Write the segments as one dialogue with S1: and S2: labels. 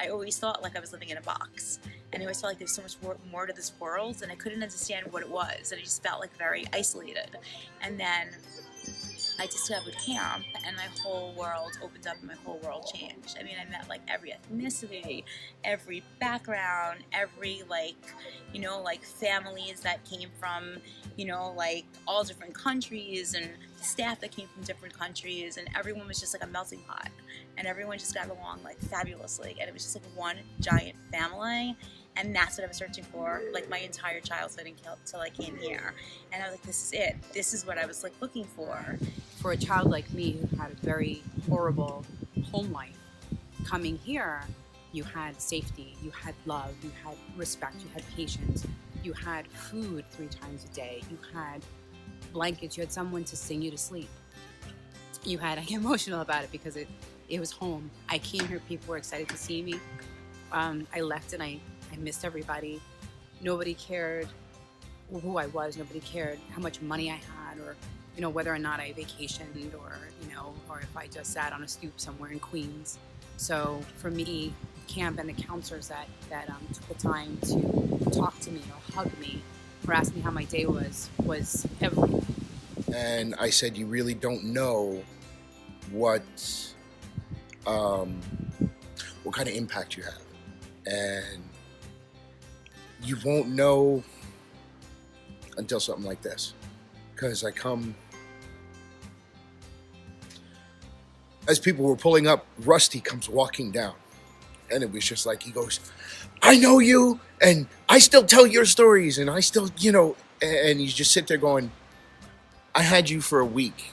S1: I always thought like I was living in a box, and I always felt like there's so much more to this world, and I couldn't understand what it was, and I just felt like very isolated. And then I discovered camp, and my whole world opened up and my whole world changed. I mean, I met like every ethnicity, every background, every like, you know, like families that came from, you know, like all different countries, and the staff that came from different countries, and everyone was just like a melting pot, and everyone just got along like fabulously, and it was just like one giant family. And that's what I was searching for, like my entire childhood until I came here. And I was like, this is it. This is what I was like looking for.
S2: For a child like me who had a very horrible home life, coming here, you had safety, you had love, you had respect, you had patience, you had food 3 times a day, you had blankets, you had someone to sing you to sleep. You had, I get emotional about it because it was home. I came here, people were excited to see me. I left and I missed everybody. Nobody cared who I was. Nobody cared how much money I had, or, you know, whether or not I vacationed, or, you know, or if I just sat on a stoop somewhere in Queens. So for me, camp and the counselors that took the time to talk to me or hug me or ask me how my day was everything.
S3: And I said, you really don't know what kind of impact you have. And you won't know until something like this. Because I come, as people were pulling up, Rusty comes walking down. And it was just like, he goes, I know you, and I still tell your stories, and I still, you know, and you just sit there going, I had you for a week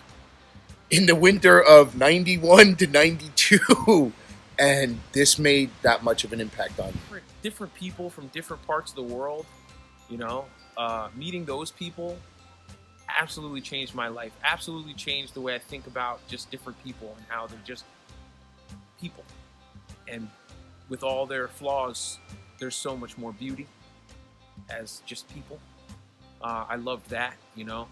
S3: in the winter of 91 to 92. And this made that much of an impact on me.
S4: Different people from different parts of the world, you know, meeting those people absolutely changed my life, absolutely changed the way I think about just different people and how they're just people. And with all their flaws, there's so much more beauty as just people. I loved that, you know.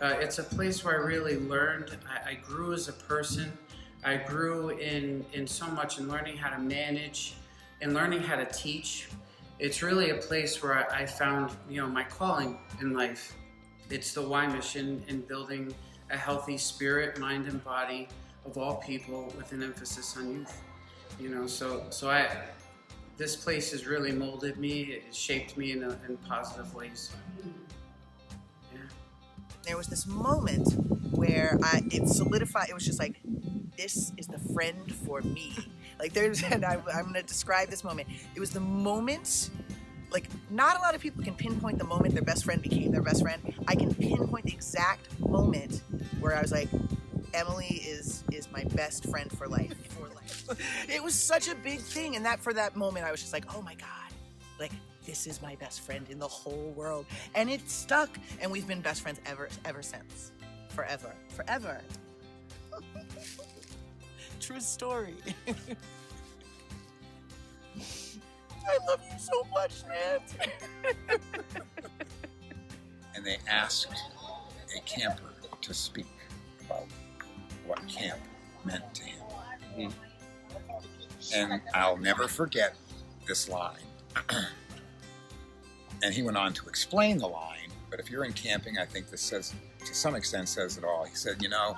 S5: It's a place where I really learned. I grew as a person. I grew in so much in learning how to manage and learning how to teach. It's really a place where I found, you know, my calling in life. It's the Y mission in building a healthy spirit, mind, and body of all people with an emphasis on youth. You know, so this place has really molded me. It shaped me in positive ways. Yeah.
S6: There was this moment where it solidified. It was just like, this is the friend for me. Like and I'm going to describe this moment. It was the moment, like not a lot of people can pinpoint the moment their best friend became their best friend. I can pinpoint the exact moment where I was like, Emily is my best friend for life. It was such a big thing, and for that moment I was just like, oh my God, like this is my best friend in the whole world, and it stuck, and we've been best friends ever since, forever. True story. I love you so much, Nancy.
S7: And they asked a camper to speak about what camp meant to him. Mm-hmm. And I'll never forget this line. And he went on to explain the line, but if you're in camping, I think this says, to some extent, says it all. He said, you know,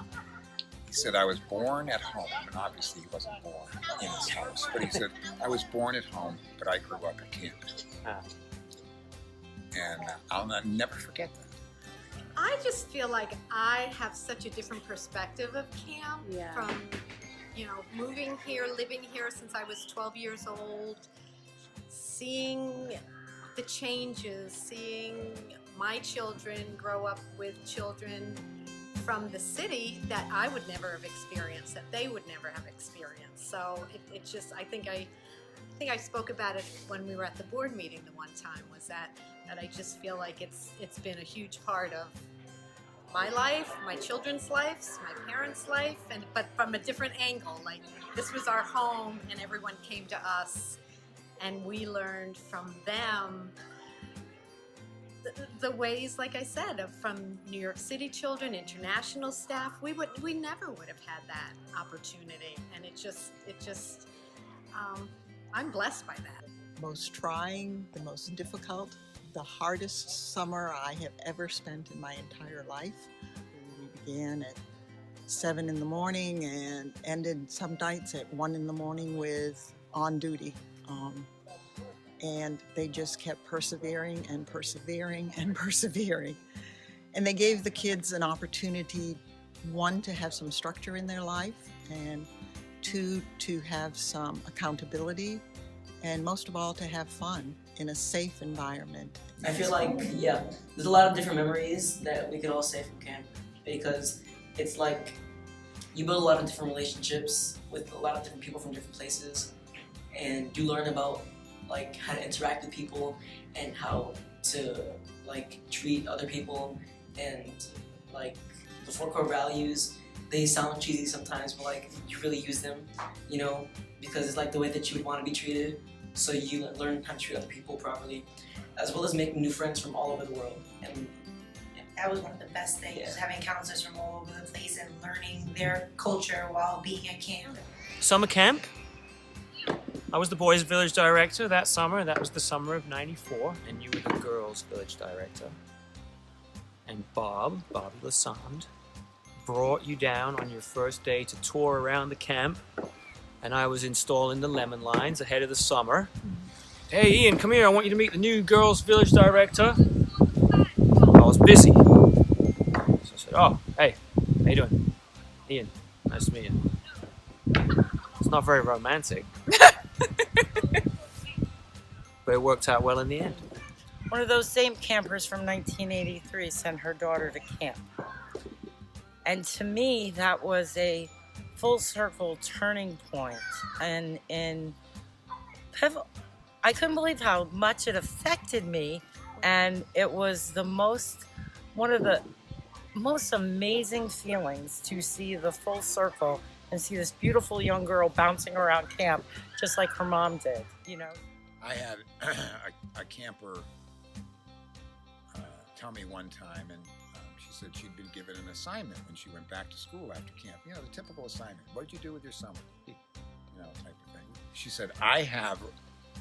S7: I was born at home, and obviously he wasn't born in his house, but he said, I was born at home, but I grew up at camp. And I'll never forget that.
S8: I just feel like I have such a different perspective of camp from, you know, moving here, living here since I was 12 years old, seeing the changes, seeing my children grow up with children from the city that I would never have experienced, that they would never have experienced. So it just, I think I spoke about it when we were at the board meeting the one time, was that I just feel like it's been a huge part of my life, my children's lives, my parents' life, but from a different angle. Like, this was our home and everyone came to us and we learned from them the ways, like I said, from New York City children, international staff. We never would have had that opportunity, and it just I'm blessed by that.
S9: Most trying, the most difficult, the hardest summer I have ever spent in my entire life. We began at 7 in the morning and ended some nights at 1 in the morning with on duty. And they just kept persevering and persevering and persevering. And they gave the kids an opportunity, one, to have some structure in their life, and two, to have some accountability, and most of all, to have fun in a safe environment.
S10: I feel like, yeah, there's a lot of different memories that we could all say from camp, because it's like you build a lot of different relationships with a lot of different people from different places, and you learn about like how to interact with people and how to like treat other people, and like the 4 core values. They sound cheesy sometimes, but like you really use them, you know, because it's like the way that you would want to be treated. So you learn how to treat other people properly, as well as making new friends from all over the world. And
S11: that was one of the best things, having counselors from all over the place and learning their culture while being at camp.
S12: Summer camp. I was the boys' village director that summer. That was the summer of '94, and you were the girls' village director. And Bobby Lassand, brought you down on your first day to tour around the camp, and I was installing the lemon lines ahead of the summer. Hey Ian, come here, I want you to meet the new girls' village director. I was busy. So I said, oh, hey, how you doing? Ian, nice to meet you. It's not very romantic. But it worked out well in the end.
S13: One of those same campers from 1983 sent her daughter to camp. And to me, that was a full circle turning point. And I couldn't believe how much it affected me. And it was one of the most amazing feelings to see the full circle and see this beautiful young girl bouncing around camp just like her mom did, you know.
S7: I had a camper tell me one time, and she said she'd been given an assignment when she went back to school after camp. You know, the typical assignment. What did you do with your summer? You know, type of thing. She said, I have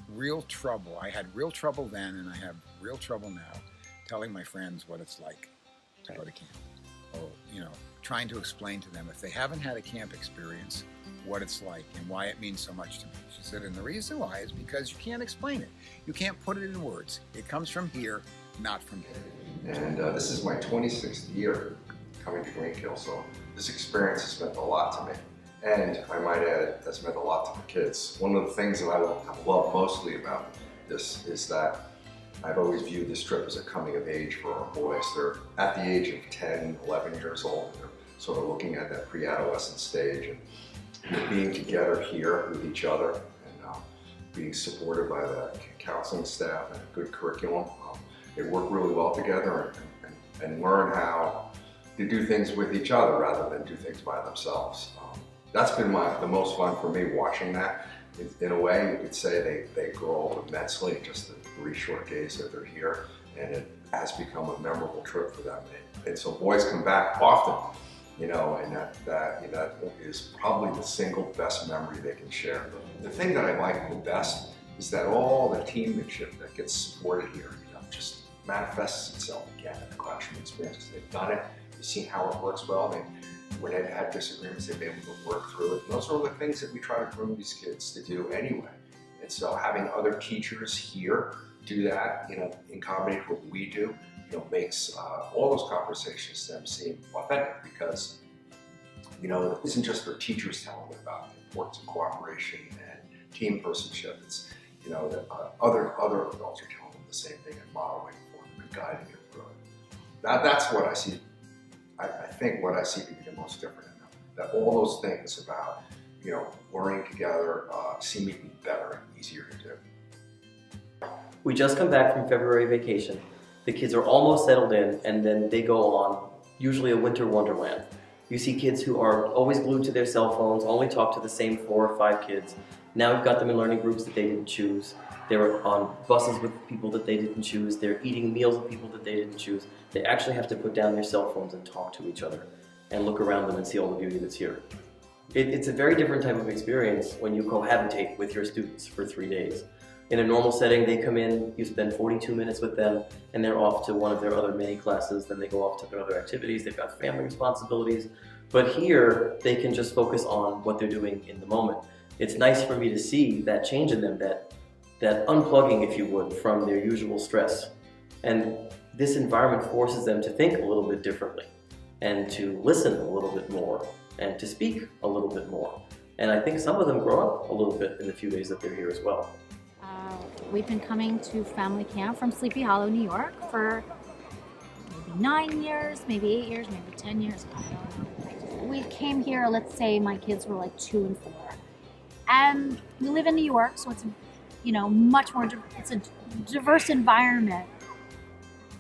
S7: real trouble. I had real trouble then, and I have real trouble now telling my friends what it's like to go to camp. Or, you know, trying to explain to them, if they haven't had a camp experience, what it's like and why it means so much to me. She said, and the reason why is because you can't explain it. You can't put it in words. It comes from here, not from here.
S14: And this is my 26th year coming to Greenkill, so this experience has meant a lot to me. And I might add, that's meant a lot to the kids. One of the things that I love mostly about this is that I've always viewed this trip as a coming of age for our boys. They're at the age of 10, 11 years old. They're sort of looking at that pre-adolescent stage, and being together here with each other, and being supported by the counseling staff and a good curriculum. They work really well together and learn how to do things with each other rather than do things by themselves. That's been the most fun for me, watching that. In a way, you could say they grow immensely in just the 3 short days that they're here, and it has become a memorable trip for them. And so boys come back often, you know, and that is probably the single best memory they can share. The thing that I like the best is that all the teammanship that gets supported here, you know, just manifests itself again in the classroom experiences. They've done it, they've seen how it works well. When they've had disagreements, they've been able to work through it. And those are the things that we try to groom these kids to do anyway. And so having other teachers here do that, you know, in combination with what we do, you know, makes all those conversations to them seem authentic, because, you know, it isn't just their teachers telling them about the importance of cooperation and team personship. It's, you know, that other adults are telling them the same thing and modeling for them and guiding them through it. That's what I see. I think what I see to be the most different in them. That all those things about, you know, learning together seem even better and easier to do.
S15: We just come back from February vacation. The kids are almost settled in, and then they go on usually a winter wonderland. You see kids who are always glued to their cell phones, only talk to the same 4 or 5 kids. Now we've got them in learning groups that they didn't choose. They're on buses with people that they didn't choose. They're eating meals with people that they didn't choose. They actually have to put down their cell phones and talk to each other and look around them and see all the beauty that's here. It's a very different type of experience when you cohabitate with your students for 3 days. In a normal setting, they come in, you spend 42 minutes with them, and they're off to one of their other mini classes, then they go off to their other activities, they've got family responsibilities. But here, they can just focus on what they're doing in the moment. It's nice for me to see that change in them, that unplugging, if you would, from their usual stress. And this environment forces them to think a little bit differently, and to listen a little bit more, and to speak a little bit more. And I think some of them grow up a little bit in the few days that they're here as well.
S16: We've been coming to family camp from Sleepy Hollow, New York for maybe 9 years, maybe 8 years, maybe 10 years, I don't know. We came here, let's say my kids were like 2 and 4. And we live in New York, so it's, much more, it's a diverse environment.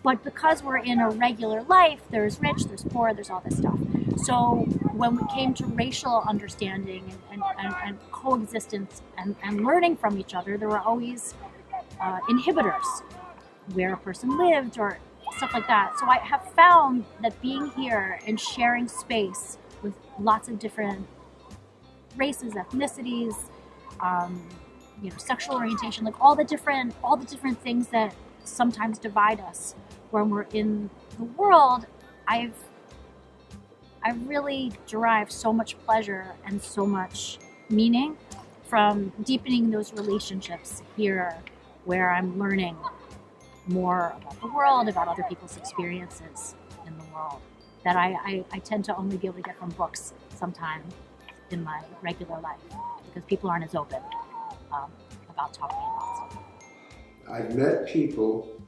S16: But because we're in a regular life, there's rich, there's poor, there's all this stuff. So when we came to racial understanding and coexistence and learning from each other, there were always inhibitors, where a person lived or stuff like that. So I have found that being here and sharing space with lots of different races, ethnicities, sexual orientation, like all the different things that sometimes divide us when we're in the world, I really derive so much pleasure and so much meaning from deepening those relationships here, where I'm learning more about the world, about other people's experiences in the world, that I tend to only be able to get from books sometimes in my regular life, because people aren't as open about talking about stuff.
S17: I've met people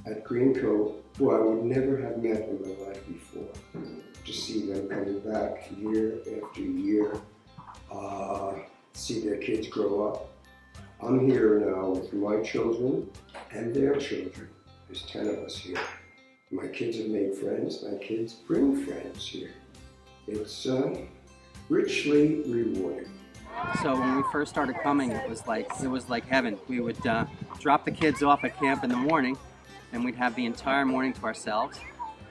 S17: at Greencoat who I would never have met in my life before. To see them coming back year after year, see their kids grow up. I'm here now with my children and their children. There's 10 of us here. My kids have made friends. My kids bring friends here. It's richly rewarding.
S18: So when we first started coming, it was like heaven. We would drop the kids off at camp in the morning, and we'd have the entire morning to ourselves.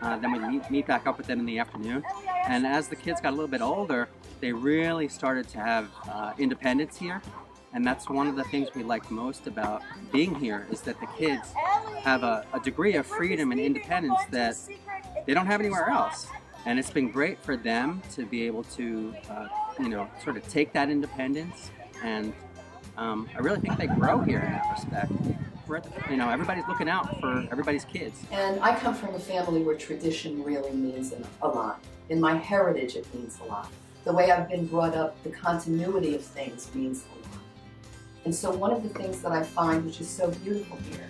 S18: Then we'd meet back up with them in the afternoon. And as the kids got a little bit older, they really started to have independence here. And that's one of the things we like most about being here, is that the kids have a degree of freedom and independence that they don't have anywhere else. And it's been great for them to be able to, sort of take that independence. And I really think they grow here in that respect. Everybody's looking out for everybody's kids.
S19: And I come from a family where tradition really means a lot. In my heritage, it means a lot. The way I've been brought up, the continuity of things means a lot. And so one of the things that I find, which is so beautiful here,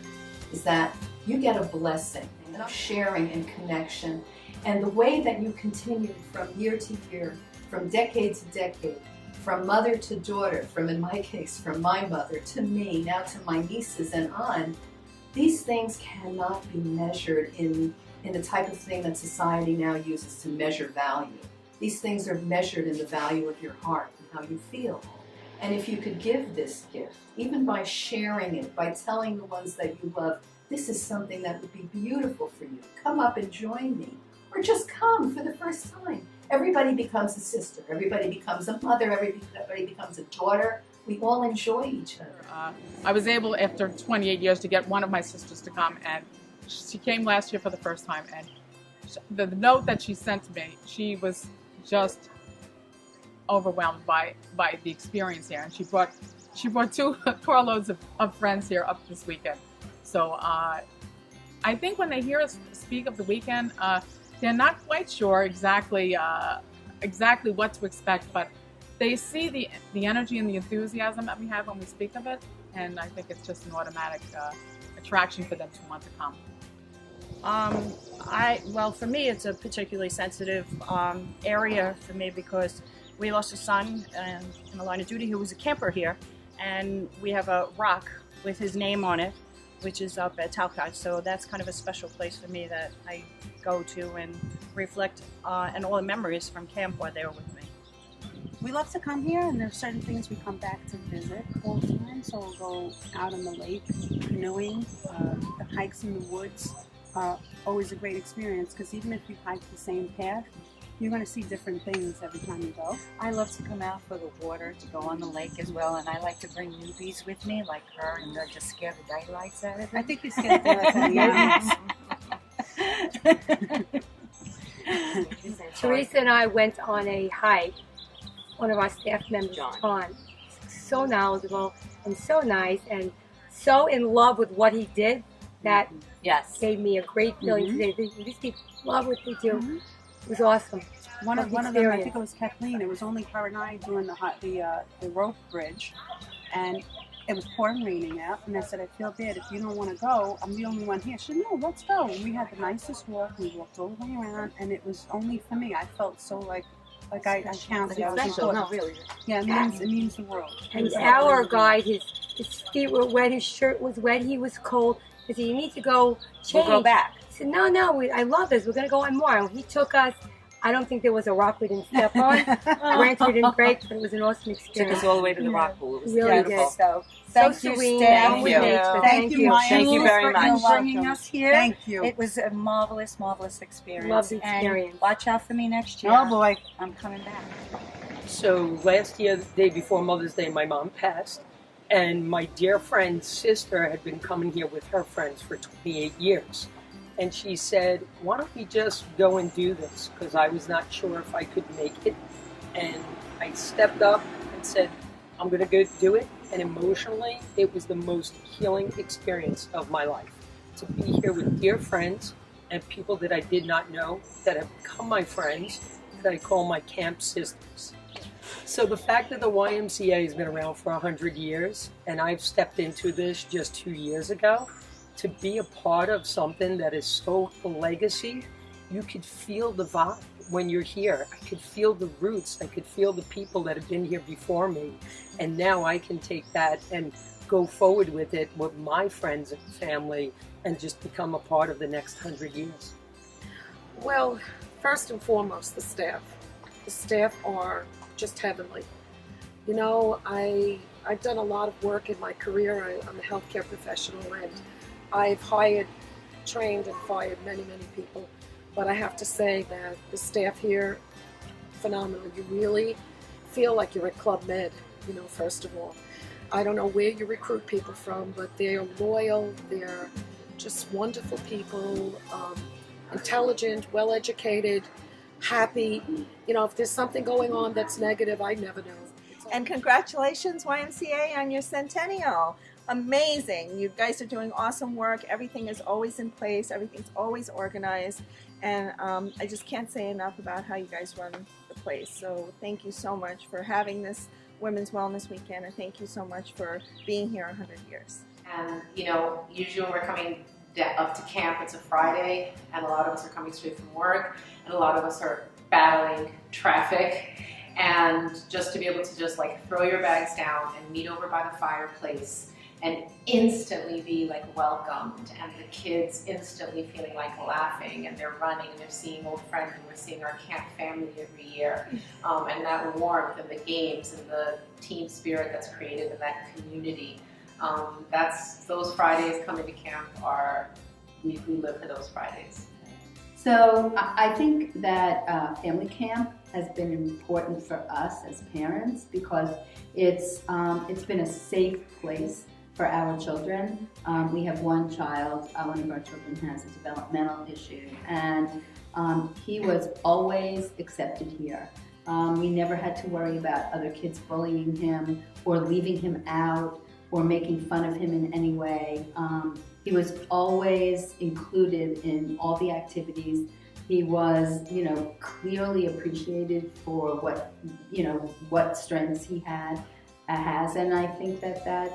S19: is that you get a blessing, sharing and connection. And the way that you continue from year to year, from decade to decade, from mother to daughter, from, in my case, from my mother to me, now to my nieces and on, these things cannot be measured in the type of thing that society now uses to measure value. These things are measured in the value of your heart and how you feel. And if you could give this gift, even by sharing it, by telling the ones that you love, this is something that would be beautiful for you. Come up and join me. Or just come for the first time. Everybody becomes a sister. Everybody becomes a mother. Everybody becomes a daughter. We all enjoy each other.
S20: I was able, after 28 years, to get one of my sisters to come, and she came last year for the first time. And the note that she sent to me, she was just overwhelmed by the experience here, and she brought 2 carloads of friends here up this weekend. So I think when they hear us speak of the weekend, they're not quite sure exactly what to expect, but they see the energy and the enthusiasm that we have when we speak of it, and I think it's just an automatic attraction for them to want to come.
S21: Well, for me, it's a particularly sensitive area for me, because we lost a son in the line of duty who was a camper here, and we have a rock with his name on it, which is up at Talcott. So that's kind of a special place for me that I go to and reflect on all the memories from camp while they were with me.
S22: We love to come here, and there's certain things we come back to visit all the time. So we'll go out on the lake, canoeing, the hikes in the woods are always a great experience, because even if you hike the same path, you're going to see different things every time you go.
S1: I love to come out for the water, to go on the lake as well, and I like to bring newbies with me, like her, and they'll just scare the daylights out of them.
S22: I think you scared the daylights out of the animals.
S2: Teresa and I went on a hike. One of our staff members, John, so knowledgeable and so nice and so in love with what he did that gave me a great feeling today. These people love what they do. It was awesome.
S22: One of them, I think it was Kathleen. It was only her and I doing the rope bridge, and it was pouring raining out. And I said, I feel bad if you don't want to go. I'm the only one here. She said, no, let's go. And we had the nicest walk. We walked all the way around, and it was only for me. I felt so like I counted. I was
S2: special.
S22: important.
S2: No, really.
S22: Yeah, it means the world.
S2: And our guide, his feet were wet, his shirt was wet, he was cold. I said, you need to go change.
S1: We'll go back.
S2: He said, no, I love this. We're going to go on more. And he took us. I don't think there was a rock we didn't step on. Granted, we didn't break, but it was an awesome experience.
S1: Took us all the way to the rock pool. It was
S2: really
S1: beautiful.
S2: Did.
S1: So,
S22: thank you,
S2: serene.
S22: Thank you.
S1: Thank you. Thank you very much
S22: for
S1: bringing us here.
S22: Thank you.
S1: It was a marvelous, marvelous experience.
S2: Love the experience.
S1: And watch out for me next year.
S22: Oh boy,
S1: I'm coming back.
S23: So last year, the day before Mother's Day, my mom passed, and my dear friend's sister had been coming here with her friends for 28 years. And she said, why don't we just go and do this? Because I was not sure if I could make it. And I stepped up and said, I'm going to go do it. And emotionally, it was the most healing experience of my life. To be here with dear friends and people that I did not know, that have become my friends, that I call my camp sisters. So the fact that the YMCA has been around for 100 years, and I've stepped into this just 2 years ago, to be a part of something that is so a legacy, you could feel the vibe when you're here. I could feel the roots. I could feel the people that have been here before me. And now I can take that and go forward with it with my friends and family and just become a part of the next 100 years.
S24: Well, first and foremost, the staff. The staff are just heavenly. You know, I've done a lot of work in my career. I'm a healthcare professional, and I've hired, trained, and fired many, many people. But I have to say that the staff here, phenomenal. You really feel like you're at Club Med, you know, first of all. I don't know where you recruit people from, but they're loyal, they're just wonderful people, intelligent, well-educated, happy. You know, if there's something going on that's negative, I never know.
S25: And congratulations, YMCA, on your centennial. Amazing. You guys are doing awesome work. Everything is always in place. Everything's always organized. And I just can't say enough about how you guys run the place. So thank you so much for having this Women's Wellness Weekend. And thank you so much for being here 100 years.
S26: And, you know, usually when we're coming up to camp, it's a Friday, and a lot of us are coming straight from work, and a lot of us are battling traffic. And just to be able to just like throw your bags down and meet over by the fireplace and instantly be like welcomed, and the kids instantly feeling like laughing, and they're running and they're seeing old friends, and we're seeing our camp family every year. And that warmth and the games and the team spirit that's created in that community. Those Fridays coming to camp are, we live for those Fridays.
S27: So I think that family camp has been important for us as parents because it's been a safe place for our children. We have one child, one of our children has a developmental issue, and he was always accepted here. We never had to worry about other kids bullying him or leaving him out or making fun of him in any way. He was always included in all the activities. He was, you know, clearly appreciated for what strengths he has, and I think that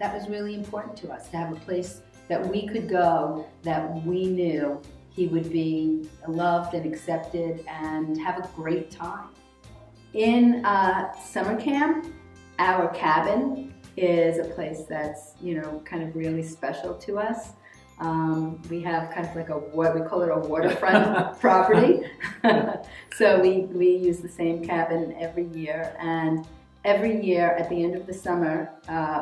S27: was really important to us, to have a place that we could go that we knew he would be loved and accepted and have a great time. In summer camp, our cabin is a place that's, you know, kind of really special to us. We have kind of like we call it a waterfront property. So we use the same cabin every year, and every year at the end of the summer,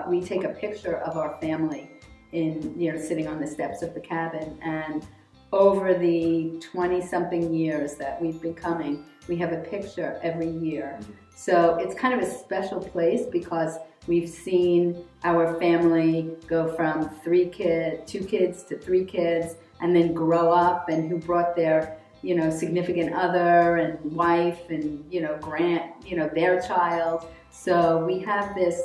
S27: we take a picture of our family sitting on the steps of the cabin, and over the 20-something years that we've been coming, we have a picture every year. So it's kind of a special place because we've seen our family go from 2 kids to 3 kids, and then grow up, and who brought their, significant other and wife and, their child. So we have this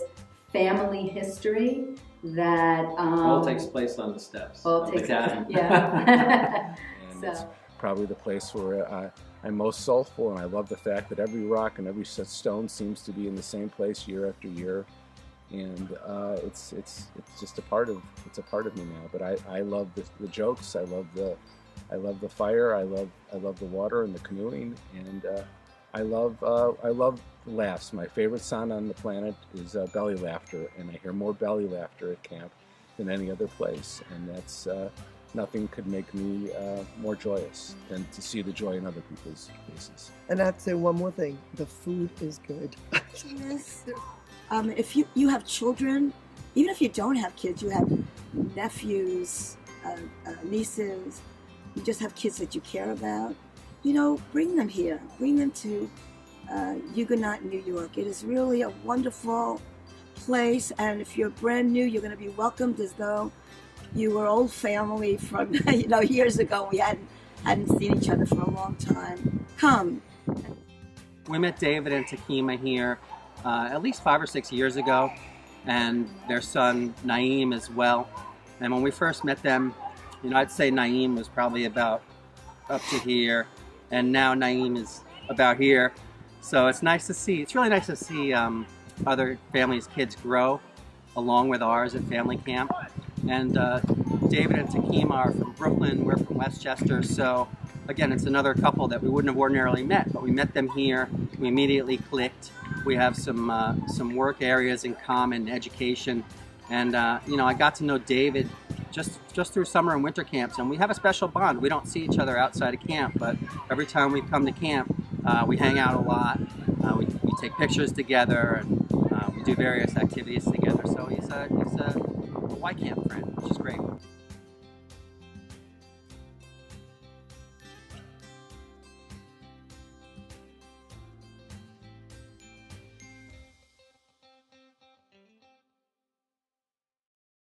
S27: family history that
S15: all takes place on the steps.
S27: All takes
S15: place,
S27: yeah.
S3: And it's probably the place where I'm most soulful, and I love the fact that every rock and every stone seems to be in the same place year after year, and it's just a part of me now. But I love the jokes. I love the fire. I love the water and the canoeing, and I love laughs. My favorite sound on the planet is belly laughter, and I hear more belly laughter at camp than any other place, and that's nothing could make me more joyous than to see the joy in other people's faces.
S4: And I have to say one more thing: the food is good.
S5: Yes. If you have children, even if you don't have kids, you have nephews, nieces, you just have kids that you care about, bring them here. Bring them to Huguenot, New York. It is really a wonderful place, and if you're brand new, you're going to be welcomed as though you were old family from years ago. We hadn't seen each other for a long time. Come.
S18: We met David and Takima here at least 5 or 6 years ago, and their son Naeem as well. And when we first met them, I'd say Naeem was probably about up to here, and now Naeem is about here. So it's nice to see. It's really nice to see other families' kids grow along with ours at family camp. And David and Takima are from Brooklyn. We're from Westchester. So again, it's another couple that we wouldn't have ordinarily met, but we met them here. We immediately clicked. We have some work areas in common, education, and I got to know David just through summer and winter camps, and we have a special bond. We don't see each other outside of camp, but every time we come to camp, we hang out a lot. We take pictures together, and we do various activities together. So he's a Y camp friend, which is great.